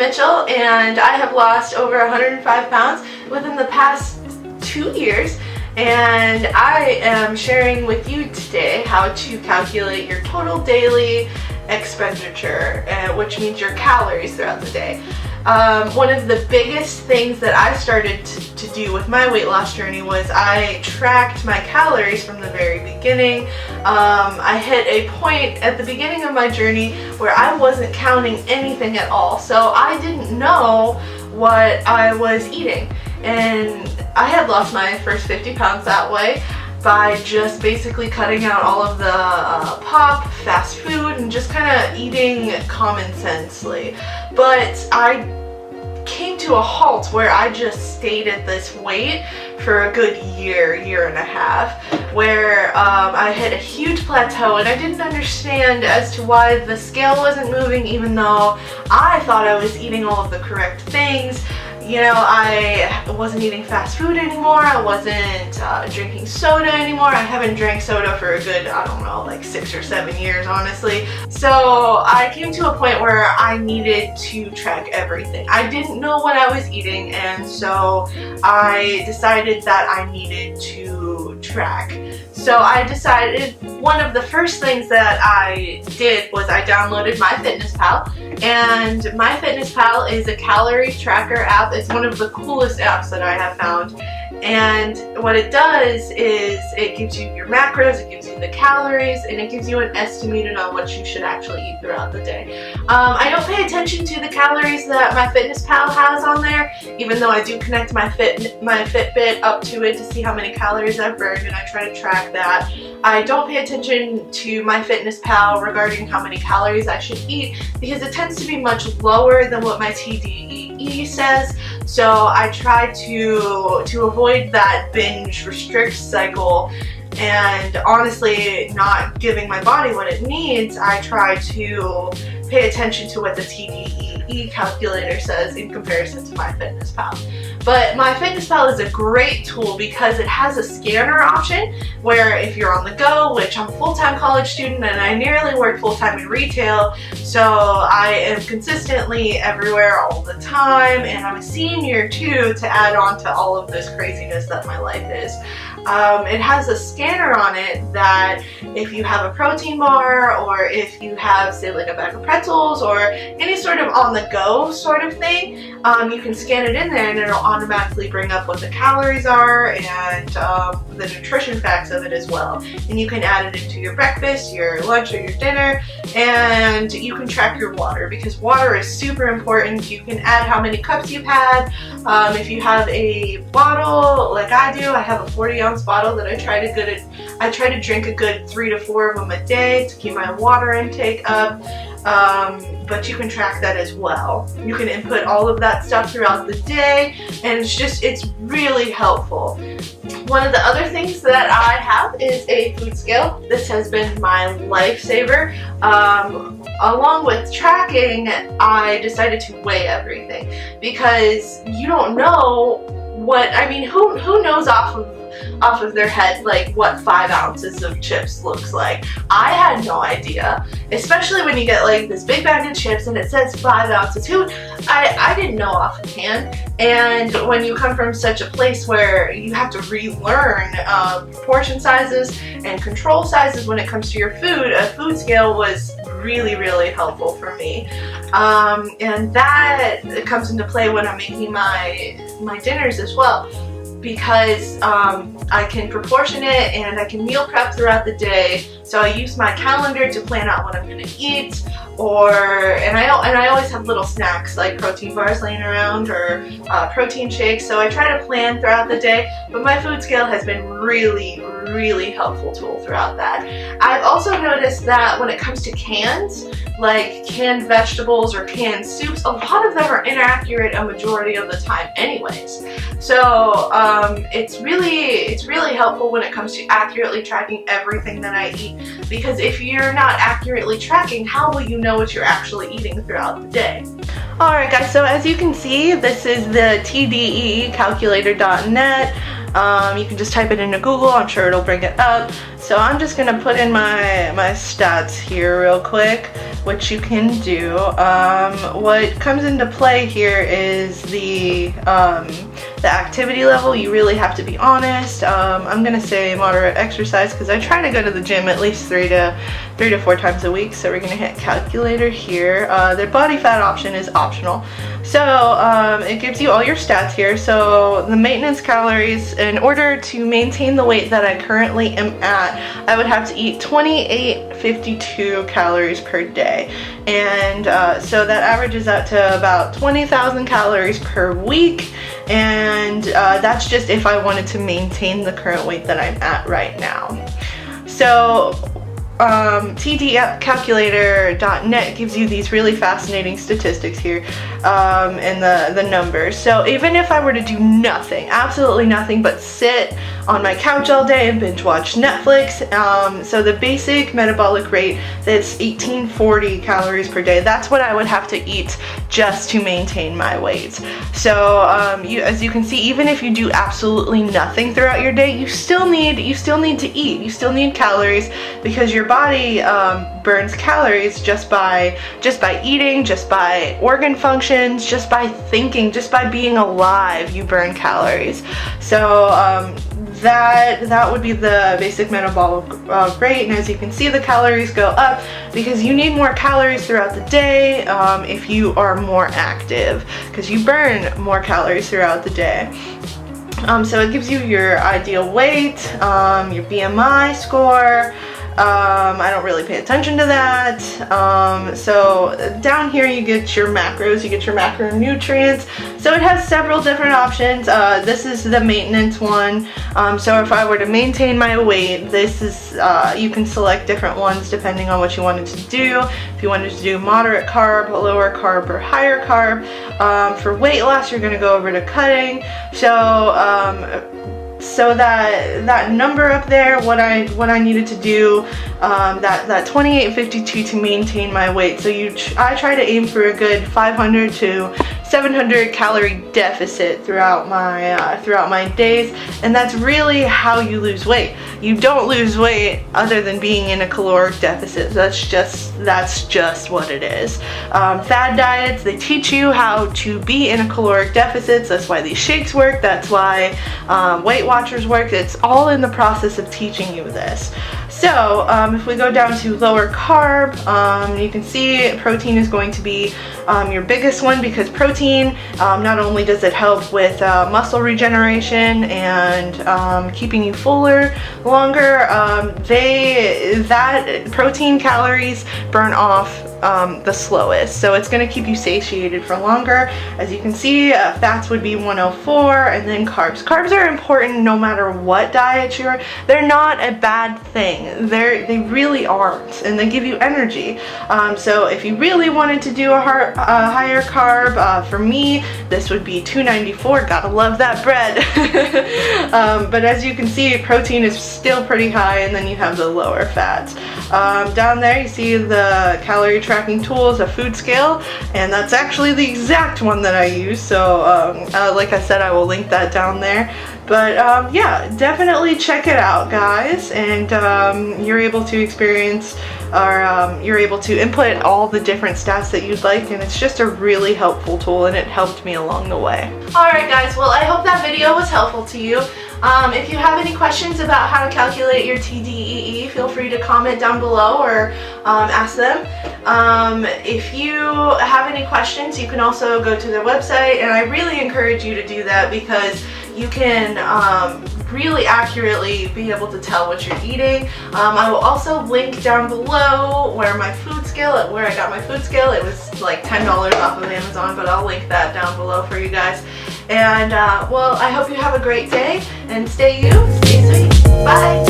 Mitchell, and I have lost over 105 pounds within the past 2 years, and I am sharing with you today how to calculate your total daily expenditure, which means your calories throughout the day. One of the biggest things that I started to do with my weight loss journey was I tracked my calories from the very beginning. I hit a point at the beginning of my journey where I wasn't counting anything at all, so I didn't know what I was eating, and I had lost my first 50 pounds that way by just basically cutting out all of the fast food, and just kind of eating common sensely. But I came to a halt where I just stayed at this weight for a good year and a half, where I hit a huge plateau, and I didn't understand as to why the scale wasn't moving, even though I thought I was eating all of the correct things. You know, I wasn't eating fast food anymore, I wasn't drinking soda anymore. I haven't drank soda for a good, I don't know, like 6 or 7 years, honestly. So I came to a point where I needed to track everything. I didn't know what I was eating, and so I decided that I needed to track. So I decided one of the first things that I did was I downloaded MyFitnessPal, and MyFitnessPal is a calorie tracker app. It's one of the coolest apps that I have found. And what it does is it gives you your macros, it gives you the calories, and it gives you an estimate on what you should actually eat throughout the day. I don't pay attention to the calories that MyFitnessPal has on there, even though I do connect my Fitbit up to it to see how many calories I've burned, and I try to track that. I don't pay attention to MyFitnessPal regarding how many calories I should eat, because it tends to be much lower than what my TDEE says. So I try to avoid that binge restrict cycle, and honestly not giving my body what it needs. I try to pay attention to what the TDEE calculator says in comparison to MyFitnessPal. But MyFitnessPal is a great tool because it has a scanner option where if you're on the go, which I'm a full-time college student and I nearly work full-time in retail, so I am consistently everywhere all the time, and I'm a senior too, to add on to all of this craziness that my life is. It has a scanner on it that if you have a protein bar, or if you have, say, like a bag of pretzels or any sort of on-the-go sort of thing, you can scan it in there and it'll automatically bring up what the calories are and the nutrition facts of it as well. And you can add it into your breakfast, your lunch, or your dinner, and you can track your water, because water is super important. You can add how many cups you've had. If you have a bottle like I do, I have a 40-ounce bottle that I try to drink a good 3 to 4 of them a day to keep my water intake up. But you can track that as well. You can input all of that stuff throughout the day, and it's really helpful. One of the other things that I have is a food scale. This has been my lifesaver. Along with tracking, I decided to weigh everything, because you don't know who knows off of their head like what 5 ounces of chips looks like. I had no idea, especially when you get like this big bag of chips and it says 5 ounces. I didn't know offhand. And when you come from such a place where you have to relearn portion sizes and control sizes when it comes to your food, a food scale was really helpful for me. And that comes into play when I'm making my dinners as well, because I can proportion it and I can meal prep throughout the day. So I use my calendar to plan out what I'm going to eat, and I always have little snacks like protein bars laying around, or protein shakes. So I try to plan throughout the day, but my food scale has been really helpful tool throughout that. I've also noticed that when it comes to cans, like canned vegetables or canned soups, a lot of them are inaccurate a majority of the time anyways. So it's really helpful when it comes to accurately tracking everything that I eat, because if you're not accurately tracking, how will you know what you're actually eating throughout the day? Alright guys, so as you can see, this is the TDEE calculator.net. You can just type it into Google, I'm sure it'll bring it up. So I'm just gonna put in my stats here real quick, which you can do. What comes into play here is the activity level. You really have to be honest. I'm gonna say moderate exercise because I try to go to the gym at least 3 to 4 times a week. So we're gonna hit calculator here. The body fat option is optional. So it gives you all your stats here. So the maintenance calories, in order to maintain the weight that I currently am at, I would have to eat 2852 calories per day. And so that averages out to about 20,000 calories per week. And that's just if I wanted to maintain the current weight that I'm at right now. So TDEecalculator.net gives you these really fascinating statistics here, and the numbers. So even if I were to do nothing, absolutely nothing, but sit on my couch all day and binge watch Netflix, so the basic metabolic rate is 1840 calories per day. That's what I would have to eat just to maintain my weight. So as you can see, even if you do absolutely nothing throughout your day, you still need to eat. You still need calories, because your body burns calories just by eating, just by organ functions, just by thinking, just by being alive. You burn calories. So that would be the basic metabolic rate. And as you can see, the calories go up because you need more calories throughout the day if you are more active, because you burn more calories throughout the day. So it gives you your ideal weight, your BMI score. I don't really pay attention to that. So down here you get your macros, you get your macronutrients. So it has several different options. This is the maintenance one. So if I were to maintain my weight, this is, you can select different ones depending on what you wanted to do. If you wanted to do moderate carb, lower carb, or higher carb. For weight loss, you're going to go over to cutting. So that number up there, what I needed to do, that 2852 to maintain my weight. So I try to aim for a good 500 to 700 calorie deficit throughout my days, and that's really how you lose weight. You don't lose weight other than being in a caloric deficit. That's just what it is. Fad diets, they teach you how to be in a caloric deficit. That's why these shakes work. That's why Weight Watchers work. It's all in the process of teaching you this. So if we go down to lower carb, you can see protein is going to be your biggest one, because protein, not only does it help with muscle regeneration and keeping you fuller longer, that protein calories burn off the slowest, so it's going to keep you satiated for longer. As you can see, fats would be 104, and then carbs. Carbs are important no matter what diet they're not a bad thing. They really aren't, and they give you energy. So if you really wanted to do a higher carb, for me, this would be 294. Gotta love that bread. But as you can see, protein is still pretty high, and then you have the lower fats. Down there you see the calorie tracking tools, a food scale, and that's actually the exact one that I use. So like I said, I will link that down there. But yeah, definitely check it out, guys, and you're able to experience, or you're able to input all the different stats that you'd like, and it's just a really helpful tool, and it helped me along the way. Alright guys, well, I hope that video was helpful to you. If you have any questions about how to calculate your TDEE, feel free to comment down below or ask them. If you have any questions, you can also go to their website, and I really encourage you to do that, because you can really accurately be able to tell what you're eating. I will also link down below where I got my food scale. It was like $10 off of Amazon, but I'll link that down below for you guys. And well, I hope you have a great day, and stay you, stay sweet. Bye.